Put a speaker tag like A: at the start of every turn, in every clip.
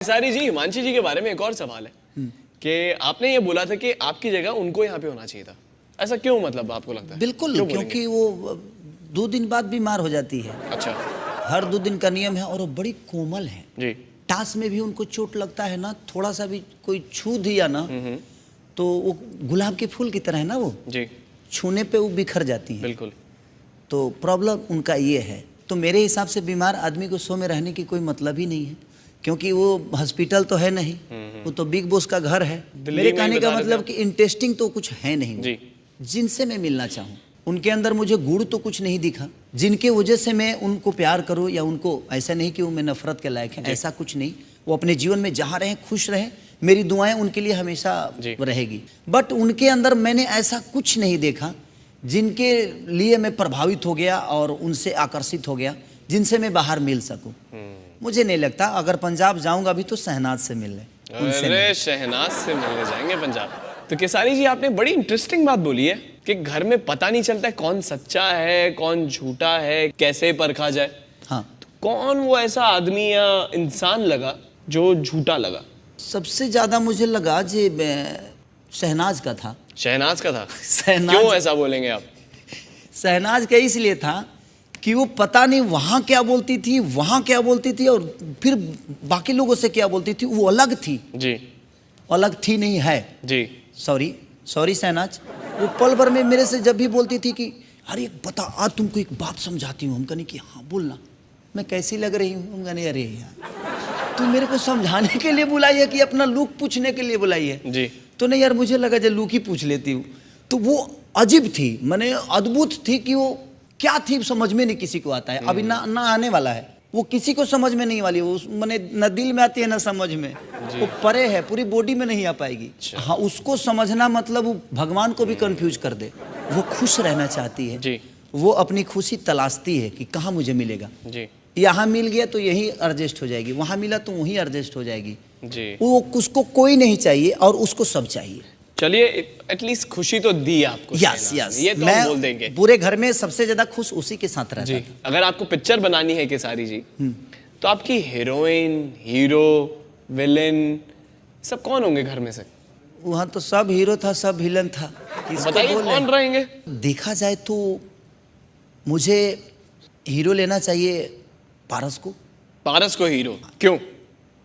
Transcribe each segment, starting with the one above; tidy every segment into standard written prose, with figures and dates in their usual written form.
A: सारी जी, हिमांशी जी के बारे में एक और सवाल है कि आपने ये बोला था कि आपकी जगह उनको यहाँ पे होना चाहिए था। ऐसा क्यों, मतलब आपको लगता है?
B: बिल्कुल, क्योंकि वो 2 दिन बाद बीमार हो जाती है।
A: अच्छा।
B: हर 2 दिन का नियम है और वो बड़ी कोमल है
A: जी।
B: टास में भी उनको चोट लगता है ना, थोड़ा सा भी कोई छू दिया ना तो वो गुलाब के फूल की तरह है ना, वो
A: जी,
B: छूने पे वो बिखर जाती है।
A: बिल्कुल।
B: तो प्रॉब्लम उनका ये है। तो मेरे हिसाब से बीमार आदमी को शो में रहने की कोई मतलब ही नहीं है, क्योंकि वो हॉस्पिटल तो है नहीं, वो तो बिग बॉस का घर है। मेरे कहने का मतलब कि इंटरेस्टिंग तो कुछ है नहीं
A: जी।
B: जिनसे मैं मिलना चाहूँ। उनके अंदर मुझे गुण तो कुछ नहीं दिखा जिनके वजह से मैं उनको प्यार करूँ, या उनको ऐसा नहीं कि वो मैं नफरत के लायक है, ऐसा कुछ नहीं। वो अपने जीवन में जहाँ रहें खुश रहें, मेरी दुआएं उनके लिए हमेशा रहेगी। बट उनके अंदर मैंने ऐसा कुछ नहीं देखा जिनके लिए मैं प्रभावित हो गया और उनसे आकर्षित हो गया, जिनसे मैं बाहर मिल सकूं। मुझे नहीं लगता। अगर पंजाब जाऊंगा भी तो शहनाज से मिलने।
A: अरे शहनाज से मिलने जाएंगे पंजाब? तो केसारी जी, आपने बड़ी इंटरेस्टिंग बात बोली है कि घर में पता नहीं चलता है कौन सच्चा है कौन झूठा है, कैसे परखा जाए।
B: हाँ,
A: तो कौन वो ऐसा आदमी या इंसान लगा जो झूठा लगा?
B: सबसे ज्यादा मुझे लगा जी शहनाज का था।
A: शहनाज का था?
B: शहनाज,
A: क्यों ऐसा बोलेंगे आप?
B: शहनाज का इसलिए था कि वो पता नहीं वहाँ क्या बोलती थी, वहाँ क्या बोलती थी, और फिर बाकी लोगों से क्या बोलती थी। वो अलग थी
A: जी।
B: अलग थी नहीं है
A: जी।
B: सॉरी शहनाज। वो पल भर में मेरे से जब भी बोलती थी कि अरे बता, आज तुमको एक बात समझाती हूँ। हम कहने कि हाँ बोलना। मैं कैसी लग रही हूँ? हम कहने अरे यार तू मेरे को समझाने के लिए बुलाई है कि अपना लुक पूछने के लिए बुलाई है?
A: जी।
B: तो नहीं यार, मुझे लगा जब लुक ही पूछ लेती हूँ। तो वो अजीब थी, माने अद्भुत थी कि वो क्या थी समझ में नहीं किसी को आता है। अभी ना आने वाला है, वो किसी को समझ में नहीं वाली। वो मैंने न दिल में आती है ना समझ में, वो परे है, पूरी बॉडी में नहीं आ पाएगी। हाँ, उसको समझना मतलब वो भगवान को भी कंफ्यूज कर दे। वो खुश रहना चाहती है
A: जी।
B: वो अपनी खुशी तलाशती है कि कहाँ मुझे मिलेगा।
A: जी।
B: यहाँ मिल गया तो यहीं एडजस्ट हो जाएगी, वहाँ मिला तो वहीं एडजस्ट हो जाएगी।
A: जी।
B: वो उसको कोई नहीं चाहिए और उसको सब चाहिए।
A: चलिए, एटलीस्ट खुशी तो दी आपको।
B: यस यस,
A: ये तो हम बोल देंगे।
B: पूरे घर में सबसे ज्यादा खुश उसी के साथ रहता था।
A: अगर आपको पिक्चर बनानी है केसारी जी, तो आपकी हीरोइन, हीरो, विलेन सब कौन होंगे घर में से?
B: वहाँ तो सब हीरो था, सब विलन था।
A: बताइए कौन रहेंगे?
B: देखा जाए तो मुझे हीरो लेना चाहिए पारस को।
A: पारस को हीरो क्यों?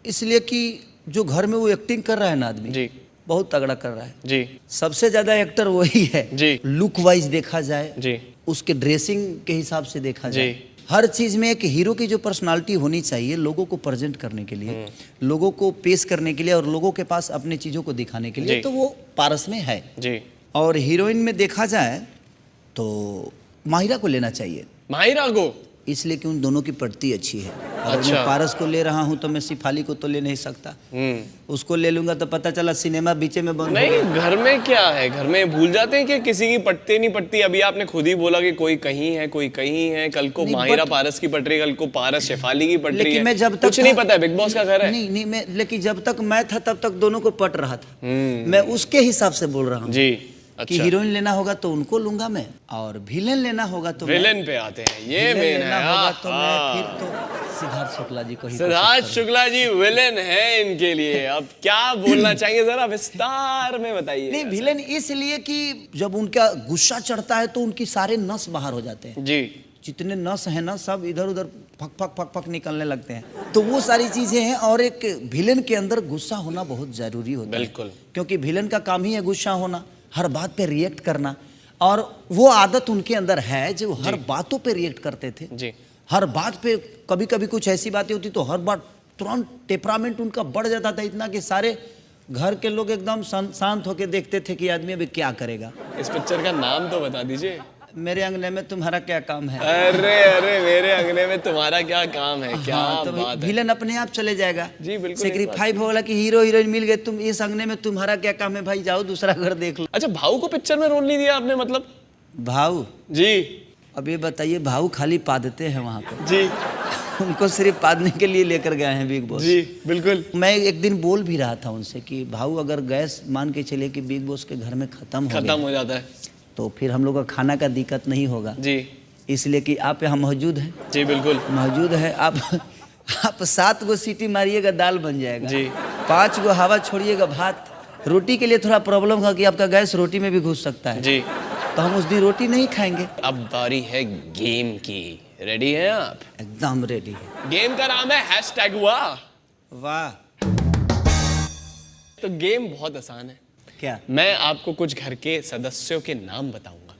B: इसलिए कि जो घर में वो एक्टिंग कर रहा है ना आदमी
A: जी,
B: बहुत तगड़ा कर रहा है
A: जी।
B: सबसे ज्यादा एक्टर वही है
A: जी।
B: लुक वाइज देखा जाए
A: जी,
B: उसके ड्रेसिंग के हिसाब से देखा जाए,
A: जी।
B: हर चीज में एक हीरो की जो पर्सनालिटी होनी चाहिए लोगों को प्रेजेंट करने के लिए, लोगों को पेश करने के लिए और लोगों के पास अपने चीजों को दिखाने के लिए, तो वो पारस में है।
A: जी।
B: और हीरोइन में देखा जाए तो माहिरा को लेना चाहिए।
A: माहिरा को?
B: इसलिए कि उन दोनों की पड़ती अच्छी है। अगर
A: अच्छा।
B: मैं पारस को ले रहा हूं तो मैं शिफाली को तो ले नहीं सकता। उसको ले लूंगा तो पता चला सिनेमा बीचे में बंद।
A: नहीं, घर में क्या है, घर में भूल जाते हैं कि किसी की पटती नहीं पटती। अभी आपने खुद ही बोला कि कोई कहीं है कोई कहीं है। कल को माहिरा पारस की पट रही है, कल को पारस शेफाली की पट रही है।
B: मैं जब तक
A: कुछ नहीं पता है, बिग बॉस का घर है।
B: नहीं मैं, लेकिन जब तक मैं था तब तक दोनों को पट रहा था। मैं उसके हिसाब से बोल रहा हूँ
A: जी।
B: कि हीरोइन लेना होगा तो उनको लूंगा मैं, और विलेन लेना होगा तो
A: विलेन पे आते हैं, ये मेन है।
B: होगा तो मैं फिर तो सिद्धार्थ शुक्ला जी को ही।
A: सिद्धार्थ शुक्ला जी विलेन है इनके लिए। अब क्या बोलना चाहिए, जरा विस्तार में बताइए।
B: नहीं, विलेन इसलिए कि जब उनका गुस्सा चढ़ता है तो उनकी सारे नस बाहर हो जाते हैं।
A: जी।
B: जितने नस हैं ना सब इधर उधर फक फक फक फक निकलने लगते हैं। तो वो सारी चीजें हैं, और एक विलेन के अंदर गुस्सा होना बहुत जरूरी होता है।
A: बिल्कुल।
B: क्योंकि विलेन का काम ही है गुस्सा होना, हर बात पे रिएक्ट करना, और वो आदत उनके अंदर है जो हर बातों पे रिएक्ट करते थे।
A: जी।
B: हर बात पे, कभी कभी कुछ ऐसी बातें होती तो हर बात तुरंत टेम्परामेंट उनका बढ़ जाता था, इतना कि सारे घर के लोग एकदम शांत होकर देखते थे कि आदमी अभी क्या करेगा।
A: इस पिक्चर का नाम तो बता दीजिए।
B: मेरे अंगने में तुम्हारा क्या काम है।
A: अरे अरे, मेरे अंगने में तुम्हारा क्या काम है, क्या
B: तो
A: बात है।
B: विलन अपने आप चले जाएगा।
A: जी बिल्कुल।
B: सेक्रीफाई होगा कि हीरो हीरोइन मिल गए, तुम इस अंगने में तुम्हारा क्या काम है भाई, जाओ दूसरा घर देख लो।
A: अच्छा, भाऊ को पिक्चर में रोल नहीं दिया आपने मतलब?
B: भाऊ
A: जी।
B: अब ये बताइए, भाऊ खाली पादते हैं वहाँ पे?
A: जी।
B: उनको सिर्फ पादने के लिए लेकर गए हैं बिग बॉस।
A: जी बिल्कुल।
B: मैं एक दिन बोल भी रहा था उनसे कि भाऊ अगर गैस मान के चले कि बिग बॉस के घर में खत्म
A: हो जाता है
B: तो फिर हम लोग का खाना का दिक्कत नहीं होगा।
A: जी।
B: इसलिए कि आप यहाँ मौजूद हैं।
A: जी बिल्कुल
B: मौजूद है आप। आप 7 गो सीटी मारिएगा दाल बन जाएगा
A: जी।
B: 5 गो हवा छोड़िएगा भात। रोटी के लिए थोड़ा प्रॉब्लम है कि आपका गैस रोटी में भी घुस सकता है
A: जी।
B: तो हम उस दिन रोटी नहीं खाएंगे।
A: अब बारी है गेम की, रेडी हैं आप?
B: एकदम रेडी है।
A: गेम का नाम है हैशटैग वाह।
B: वाह।
A: तो गेम बहुत आसान है।
B: क्या?
A: मैं आपको कुछ घर के सदस्यों के नाम बताऊंगा।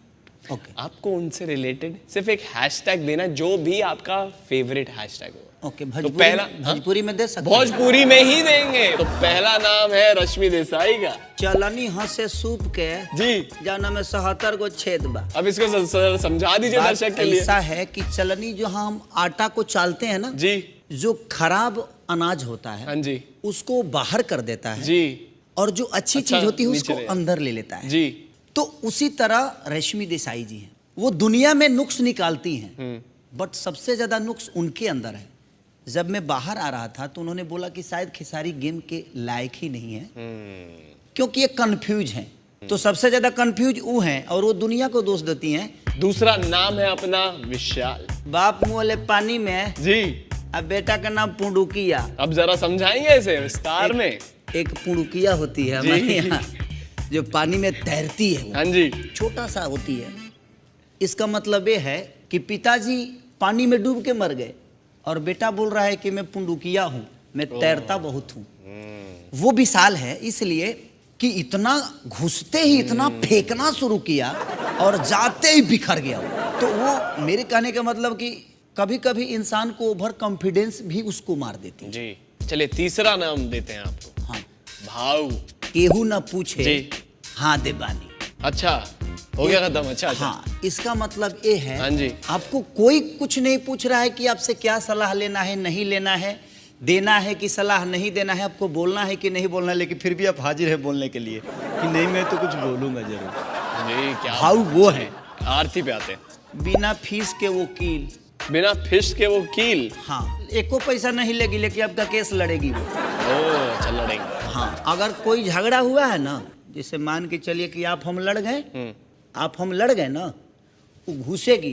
B: ओके
A: आपको उनसे रिलेटेड सिर्फ एक हैशटैग देना, जो भी आपका फेवरेट हैशटैग हो।
B: ओके।
A: तो पहला
B: भोजपुरी में दे सकते हैं?
A: भोजपुरी में ही देंगे। तो पहला नाम है रश्मि देसाई का।
B: चलनी हंसे सूप के
A: जी।
B: जाना में 77 गो छेद बा।
A: अब इसको समझा दीजिए
B: बात
A: दर्शक के लिए।
B: ऐसा है कि चलनी जो हम आटा को चालते हैं ना
A: जी।
B: जो खराब अनाज होता है
A: हाँ जी।
B: उसको बाहर कर देता है
A: जी।
B: और जो अच्छी
A: अच्छा,
B: चीज होती है
A: नीचे
B: उसको
A: ले।
B: अंदर ले लेता है।
A: जी।
B: तो उसी तरह रश्मि देसाई जी हैं, वो दुनिया में नुक्स निकालती हैं बट सबसे ज्यादा नुक्स उनके अंदर है। जब मैं बाहर आ रहा था तो उन्होंने बोला कि शायद खेसारी गेम के लायक ही नहीं है क्योंकि ये कंफ्यूज हैं। तो सबसे ज्यादा कंफ्यूज वो हैं और वो दुनिया को दोष देती हैं।
A: दूसरा नाम है अपना विशाल।
B: बाप मुँह पानी में,
A: जी।
B: अब बेटा का नाम पुंडुकिया।
A: अब जरा समझाएंगे इसे विस्तार में।
B: एक पुंडुकिया होती है
A: जी।
B: हमारे यहाँ जो पानी में तैरती है,
A: हाँ जी।
B: छोटा सा होती है। इसका मतलब ये है कि पिताजी पानी में डूब के मर गए और बेटा बोल रहा है कि मैं पुंडुकिया हूँ, मैं तैरता बहुत हूँ। वो विशाल है इसलिए कि इतना घुसते ही इतना फेंकना शुरू किया और जाते ही बिखर गया वो। तो वो मेरे कहने का मतलब कि कभी कभी इंसान को ओवर कॉन्फिडेंस भी उसको मार देती है।
A: जी। चलिए तीसरा नाम देते हैं आपको।
B: हाँ।
A: भाव।
B: केहू न पूछे
A: जी।
B: हाँ दे बानी।
A: अच्छा, हो गया खत्म। अच्छा अच्छा।
B: हाँ, इसका मतलब ये है
A: हाँ जी।
B: आपको कोई कुछ नहीं पूछ रहा है कि आपसे क्या सलाह लेना है, नहीं लेना है, देना है कि सलाह नहीं देना है, आपको बोलना है कि नहीं बोलना है, लेकिन फिर भी आप हाजिर है बोलने के लिए कि नहीं मैं तो कुछ बोलूंगा जरूर।
A: जी। क्या
B: भाव वो है।
A: आरती पे आते हैं।
B: बिना फीस के वकील।
A: बिना फिश के वो कील।
B: हाँ, एको पैसा नहीं लेगी लेकिन आपका केस लड़ेगी वो।
A: ओ, चल लड़ेंगे।
B: हाँ, अगर कोई झगड़ा हुआ है ना, जैसे मान के चलिए कि आप हम लड़ गए ना, वो घुसेगी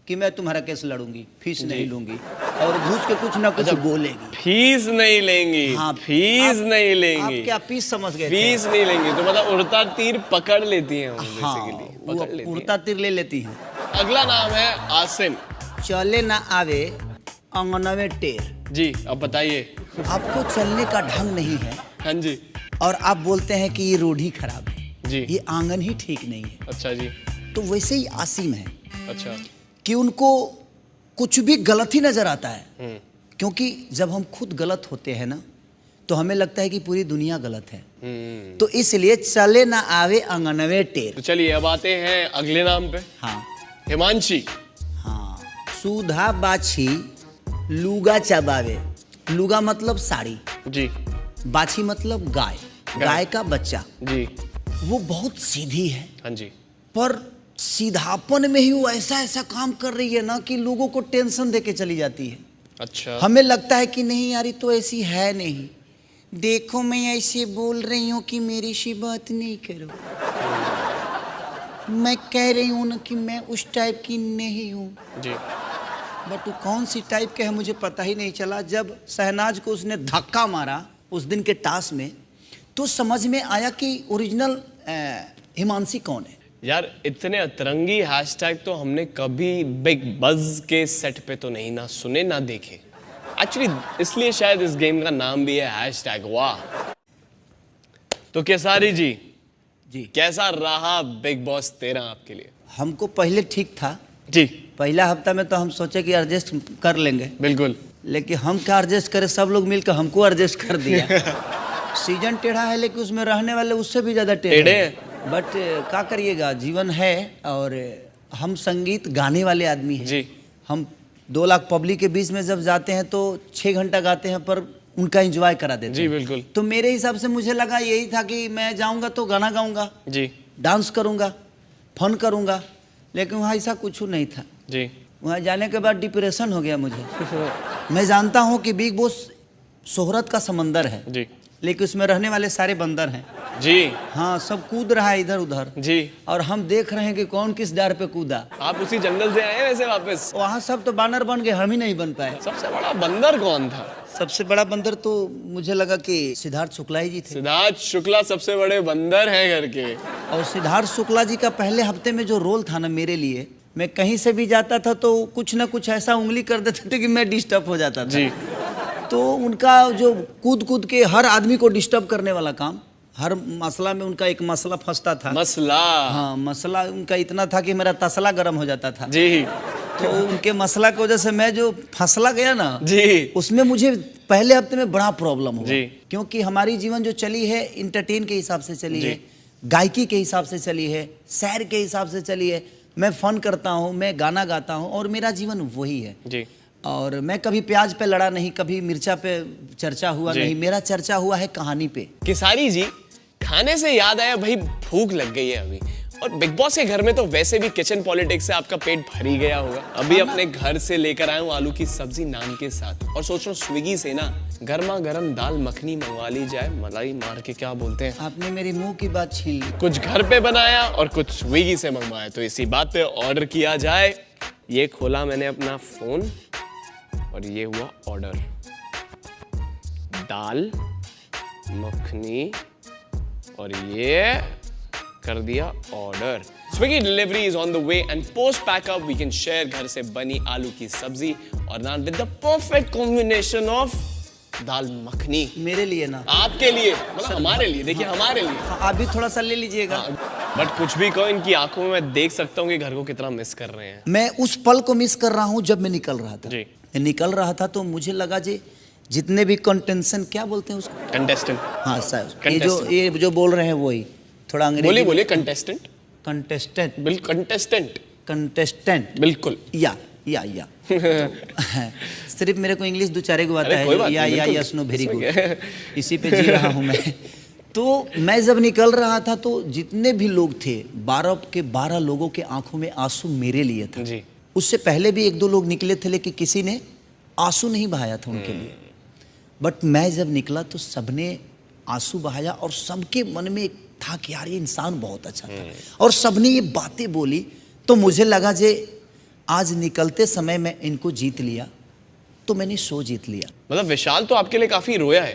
B: कि मैं तुम्हारा केस लड़ूंगी, फीस नहीं लूंगी और घुस के कुछ ना कुछ बोलेगी।
A: फीस नहीं लेंगी।
B: हाँ,
A: फीस नहीं लेंगी।
B: आप क्या फीस समझ गए थे?
A: फीस नहीं लेंगी तो मतलब उड़ता तीर पकड़ लेती हैं वो
B: हाँ,
A: basically,
B: वो
A: पकड़ लेती हैं।
B: उड़ता तीर ले लेती हैं।
A: अगला नाम है आसिम।
B: चले ना आवे अंगना में टेर।
A: जी, अब बताइए।
B: आपको चलने का ढंग नहीं है
A: हाँ जी।
B: और आप बोलते हैं कि ये रोड ही खराब है,
A: जी।
B: ये आंगन ही ठीक नहीं है।
A: अच्छा जी।
B: तो वैसे ही आसिम है
A: अच्छा।
B: कि उनको कुछ भी गलत ही नजर आता है क्योंकि जब हम खुद गलत होते हैं ना तो हमें लगता है कि पूरी दुनिया गलत है। तो इसलिए चले ना आवे अंगनवे टेर।
A: तो चलिए अब आते हैं अगले नाम पे।
B: हाँ
A: हिमांशी।
B: हाँ, सुधा बाछी लुगा चबावे। लुगा मतलब साड़ी,
A: जी।
B: बाछी मतलब गाय, गाय का बच्चा।
A: जी।
B: वो बहुत सीधी है
A: हाँ जी।
B: पर सीधापन में ही वो ऐसा ऐसा काम कर रही है ना कि लोगों को टेंशन देके चली जाती है।
A: अच्छा।
B: हमें लगता है कि नहीं यार ये तो ऐसी है नहीं, देखो मैं ऐसे बोल रही हूँ कि मेरी सी बात नहीं करो, मैं कह रही हूँ ना कि मैं उस टाइप की नहीं हूँ।
A: जी।
B: बट वो कौन सी टाइप के है मुझे पता ही नहीं चला। जब शहनाज को उसने धक्का मारा उस दिन के टास्क में तो समझ में आया कि ओरिजिनल हिमांशी कौन है।
A: यार इतने अतरंगी हैशटैग तो हमने कभी बिग बज के सेट पे तो नहीं ना सुने ना देखे। एक्चुअली इसलिए शायद इस गेम का नाम भी है हैशटैग वाह। तो केसारी जी, कैसा रहा बिग बॉस 13 आपके लिए?
B: हमको पहले ठीक था
A: जी।
B: पहला हफ्ता में तो हम सोचे कि एडजस्ट कर लेंगे,
A: बिल्कुल,
B: लेकिन हम क्या एडजस्ट करें, सब लोग मिलकर हमको एडजस्ट कर दिया। सीजन टेढ़ा है लेकिन उसमें रहने वाले उससे भी ज्यादा टेढ़े हैं। बट क्या करिएगा, जीवन है और हम संगीत गाने वाले आदमी हैं
A: जी।
B: हम 2 लाख पब्लिक के बीच में जब जाते हैं तो 6 घंटा गाते हैं पर उनका एंजॉय करा देते
A: जी
B: हैं।
A: बिल्कुल।
B: तो मेरे हिसाब से मुझे लगा यही था कि मैं जाऊंगा तो गाना गाऊंगा
A: जी,
B: डांस करूंगा, फन करूंगा, लेकिन वहाँ ऐसा कुछ नहीं था।
A: जी।
B: वहाँ जाने के बाद डिप्रेशन हो गया मुझे। मैं जानता हूँ कि बिग बॉस शोहरत का समंदर है
A: जी।
B: लेकिन उसमें रहने वाले सारे बंदर हैं।
A: जी
B: हाँ, सब कूद रहा है इधर उधर
A: जी।
B: और हम देख रहे हैं कि कौन किस डार पे कूदा।
A: आप उसी जंगल से आए हैं वैसे वापस?
B: वहाँ सब तो बानर बन गए, हम ही नहीं बन पाए।
A: सबसे बड़ा बंदर कौन था?
B: सबसे बड़ा बंदर तो मुझे लगा कि सिद्धार्थ शुक्ला ही जी थे।
A: सिद्धार्थ शुक्ला सबसे बड़े बंदर हैं घर के।
B: और सिद्धार्थ शुक्ला जी का पहले हफ्ते में जो रोल था ना मेरे लिए, मैं कहीं से भी जाता था तो कुछ ना कुछ ऐसा उंगली कर देते थे कि मैं डिस्टर्ब हो जाता था
A: जी।
B: तो उनका जो कूद कूद के हर आदमी को डिस्टर्ब करने वाला काम, हर मसला में उनका एक मसला फंसता था।
A: मसला?
B: हाँ, मसला उनका इतना था कि मेरा तसला गर्म हो जाता था
A: जी।
B: तो उनके मसला की वजह से मैं जो फंसला गया ना
A: जी
B: उसमें मुझे पहले हफ्ते में बड़ा प्रॉब्लम हुआ।
A: जी।
B: क्योंकि हमारी जीवन जो चली है इंटरटेन के हिसाब से चली
A: जी।
B: है, गायकी के हिसाब से चली है, सैर के हिसाब से चली है। मैं फन करता हूँ, मैं गाना गाता हूँ और मेरा जीवन वही है।
A: जी।
B: और मैं कभी प्याज पे लड़ा नहीं, कभी मिर्चा पे चर्चा हुआ
A: जी।
B: नहीं, मेरा चर्चा हुआ है कहानी पे।
A: केसारी जी, खाने से याद आया भाई, भूख लग गई है अभी, और बिग बॉस के घर में तो वैसे भी किचन पॉलिटिक्स से आपका पेट भर ही गया होगा। अभी अपने घर से लेकर आया हूँ आलू की सब्जी नान के साथ, और सोच रहा हूँ स्विगी से ना गर्मा गर्म दाल मखनी मंगवा ली जाए, मलाई मार के क्या बोलते हैं।
B: आपने मेरे मुंह की बात छीन ली।
A: कुछ घर पे बनाया और कुछ स्विगी से मंगवाया, तो इसी बात पे ऑर्डर किया जाए। ये खोला मैंने अपना फोन और ये हुआ ऑर्डर, दाल मखनी, और ये कर दिया order. Swiggy delivery is on the way and post pack up we can share घर से बनी आलू की सब्जी और naan with the perfect combination of dal makhani.
B: मेरे लिए ना,
A: आपके लिए, मतलब हमारे लिए, देखिए हमारे लिए।
B: हाँ, आप भी थोड़ा सा ले लीजिएगा।
A: बट कुछ भी कहो, इनकी आंखों में मैं देख सकता हूँ कि घर को कितना मिस कर रहे हैं।
B: मैं उस पल को मिस कर रहा हूँ जब मैं निकल रहा था।
A: जी।
B: मैं निकल रहा था तो मुझे लगा जी जितने भी कंटेंशन, क्या बोलते हैं उसको,
A: कंटेस्टेंट।
B: हाँ सर,
A: Contestant।
B: ये जो बोल रहे हैं वही थोड़ा अंग्रेजी।
A: बोलिए बोलिए, कंटेस्टेंट।
B: कंटेस्टेंट,
A: बिल्कुल कंटेस्टेंट,
B: कंटेस्टेंट,
A: बिल्कुल।
B: या सिर्फ मेरे को इंग्लिश दो चारे को आता
A: कोई बात
B: है,
A: नहीं,
B: या
A: बिल्कुल।
B: यस नो वेरी गुड, इसी पे जी रहा हूँ मैं। तो मैं जब निकल रहा था तो जितने भी लोग थे, 12 के 12 लोगों के आंखों में आंसू मेरे लिए था।
A: जी।
B: उससे पहले भी 1-2 लोग निकले थे लेकिन किसी ने आंसू नहीं बहाया था उनके लिए। बट मैं जब निकला तो सबने आंसू बहाया और सबके मन में एक था कि यार ये इंसान बहुत अच्छा था, और सबने ये बातें बोली। तो मुझे लगा जे आज निकलते समय मैं इनको जीत लिया तो मैंने शो जीत लिया।
A: मतलब विशाल तो आपके लिए काफी रोया है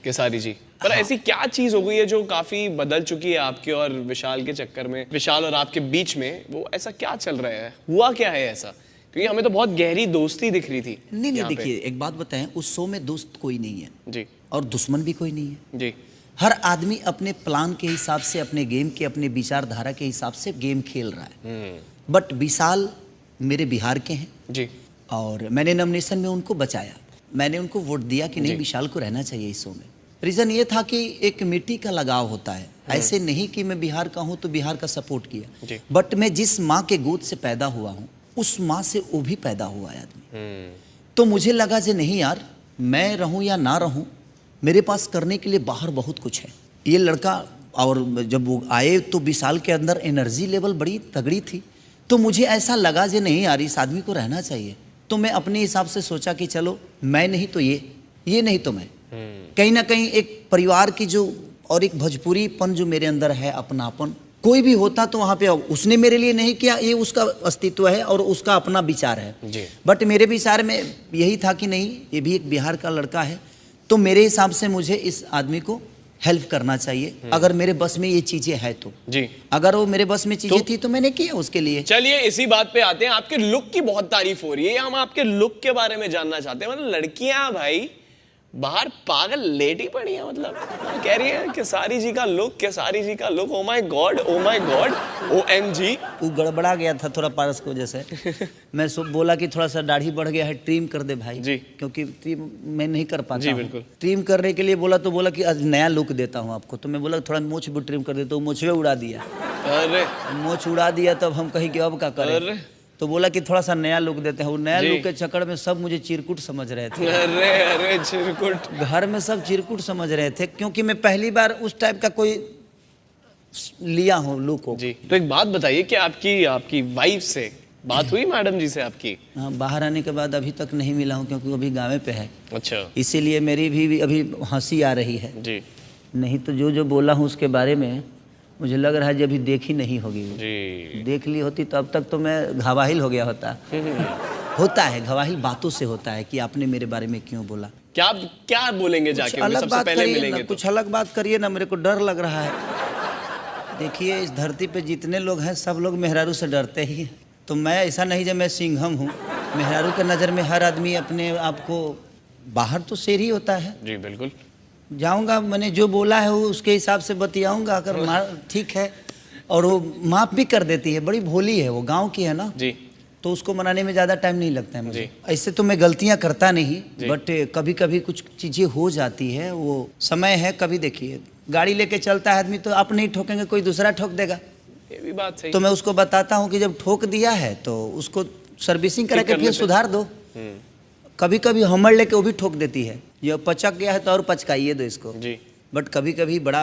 A: केसारी जी, पर ऐसी क्या चीज हो गई है जो काफी बदल चुकी है आपके और विशाल के चक्कर में, विशाल और आपके बीच में वो ऐसा क्या चल रहा है, हुआ क्या है ऐसा? क्योंकि हमें तो बहुत गहरी दोस्ती दिख रही थी।
B: नहीं
A: यहाँ पे।
B: देखिए, एक बात बताएं, उस शो में दोस्त कोई नहीं है
A: जी।
B: और दुश्मन भी कोई नहीं है।
A: जी।
B: हर आदमी अपने प्लान के हिसाब से, अपने गेम के, अपने विचारधारा के हिसाब से गेम खेल रहा है। बट विशाल मेरे बिहार के हैं
A: जी।
B: और मैंने नॉमिनेशन में उनको बचाया, मैंने उनको वोट दिया कि नहीं विशाल को रहना चाहिए इस शो में। रीज़न ये था कि एक मिट्टी का लगाव होता है, ऐसे नहीं कि मैं बिहार का हूँ तो बिहार का सपोर्ट किया, बट मैं जिस माँ के गोद से पैदा हुआ हूँ उस माँ से वो भी पैदा हुआ है आदमी। तो मुझे लगा जे नहीं यार, मैं रहूँ या ना रहूँ, मेरे पास करने के लिए बाहर बहुत कुछ है। ये लड़का, और जब वो आए तो विशाल के अंदर एनर्जी लेवल बड़ी तगड़ी थी, तो मुझे ऐसा लगा जे नहीं यार इस आदमी को रहना चाहिए। तो मैं अपने हिसाब से सोचा कि चलो मैं नहीं तो ये नहीं तो मैं, कहीं ना कहीं एक परिवार की जो, और एक भोजपुरीपन जो मेरे अंदर है, अपनापन, कोई भी होता तो वहाँ पे उसने मेरे लिए नहीं किया, ये उसका अस्तित्व है और उसका अपना विचार है। बट मेरे विचार में यही था कि नहीं, ये भी एक बिहार का लड़का है, तो मेरे हिसाब से मुझे इस आदमी को हेल्प करना चाहिए, अगर मेरे बस में ये चीजें है तो। जी। अगर वो मेरे बस में चीजें थी तो मैंने किया उसके लिए।
A: चलिए इसी बात पे आते हैं, आपके लुक की बहुत तारीफ हो रही है, हम आपके लुक के बारे में जानना चाहते हैं। मतलब लड़कियां भाई बाहर पागल लेटी पड़ी है, मतलब कह रही है केसारी जी का लुक, केसारी जी का look, oh my God, oh my God, OMG।
B: वो गड़बड़ा गया था थोड़ा पारस को जैसे। मैं सब बोला कि थोड़ा सा दाढ़ी बढ़ गया है, ट्रिम कर दे भाई जी, क्योंकि ट्रिम मैं नहीं कर पाता। जी बिल्कुल। ट्रिम करने के लिए बोला तो बोला कि आज नया लुक देता हूँ आपको, तो मैं बोला थोड़ा मोछ भी ट्रिम कर देता हूँ, मोछवे उड़ा दिया। अरे मोछ उड़ा दिया, तब हम कहीं कि अब क्या करें, तो बोला कि थोड़ा सा नया लुक देते हैं। वो नया लुक के चक्कर में सब मुझे चिरकुट समझ रहे थे।
A: अरे चिरकुट, घर
B: में सब चिरकुट समझ रहे थे, क्योंकि मैं पहली बार उस टाइप का कोई लिया हूँ लुक हो।
A: जी। तो एक बात बताइए कि आपकी वाइफ से बात हुई, मैडम जी से आपकी?
B: हाँ, बाहर आने के बाद अभी तक नहीं मिला हूँ, क्योंकि अभी गाँव पे है।
A: अच्छा।
B: इसीलिए मेरी भी अभी हंसी आ रही है।
A: जी।
B: नहीं तो जो जो बोला हूँ उसके बारे में मुझे लग रहा है जब भी देखी नहीं होगी वो।
A: जी
B: देख ली होती तो अब तक तो मैं घवाहिल हो गया होता। होता है घवाहिल बातों से होता है कि आपने मेरे बारे में क्यों बोला।
A: क्या क्या बोलेंगे जाके उन्हें,
B: अलग
A: सबसे
B: बात
A: पहले
B: करिए
A: मिलेंगे
B: ना,
A: तो?
B: कुछ अलग बात करिए ना, मेरे को डर लग रहा है। देखिए इस धरती पे जितने लोग हैं सब लोग मेहरारू से डरते ही हैं। तो मैं ऐसा नहीं जब मैं सिंघम हूँ, मेहरारू के नज़र में हर आदमी अपने आप को बाहर तो शेर ही होता है।
A: जी बिल्कुल।
B: जाऊंगा, मैंने जो बोला है वो उसके हिसाब से बतियाऊंगा, अगर ठीक है। और वो माफ़ भी कर देती है, बड़ी भोली है वो, गांव की है ना
A: जी।
B: तो उसको मनाने में ज़्यादा टाइम नहीं लगता है मुझे।
A: जी।
B: ऐसे तो मैं गलतियां करता नहीं, बट कभी कभी कुछ चीज़ें हो जाती है, वो समय है। कभी देखिए गाड़ी लेके चलता है आदमी तो आप नहीं ठोकेंगे, कोई दूसरा ठोक देगा।
A: ये भी बात सही।
B: तो मैं उसको बताता हूँ कि जब ठोक दिया है तो उसको सर्विसिंग करा के फिर सुधार दो। कभी कभी हमड़ लेके वो भी ठोक देती है, ये पचक गया है तो और पचकाइए दो इसको
A: जी।
B: बट कभी कभी बड़ा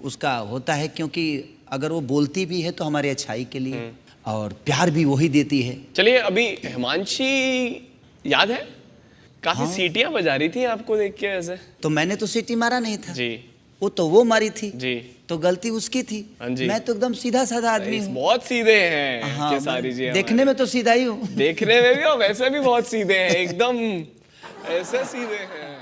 B: उसका होता है, क्योंकि अगर वो बोलती भी है तो हमारी अच्छाई के लिए, और प्यार भी वही देती है।
A: चलिए अभी हिमांशी याद है काफी सीटियां बजा रही थी आपको देख के ऐसे।
B: तो मैंने तो सीटी मारा नहीं था
A: जी।
B: वो मारी थी
A: जी।
B: तो गलती उसकी थी।
A: हाँ जी।
B: मैं तो एकदम सीधा साधा आदमी हूँ।
A: बहुत सीधे हैं
B: हाँ,
A: केसारी जी।
B: देखने में तो सीधा ही हूँ।
A: देखने में भी और वैसे भी बहुत सीधे हैं, एकदम ऐसे सीधे हैं।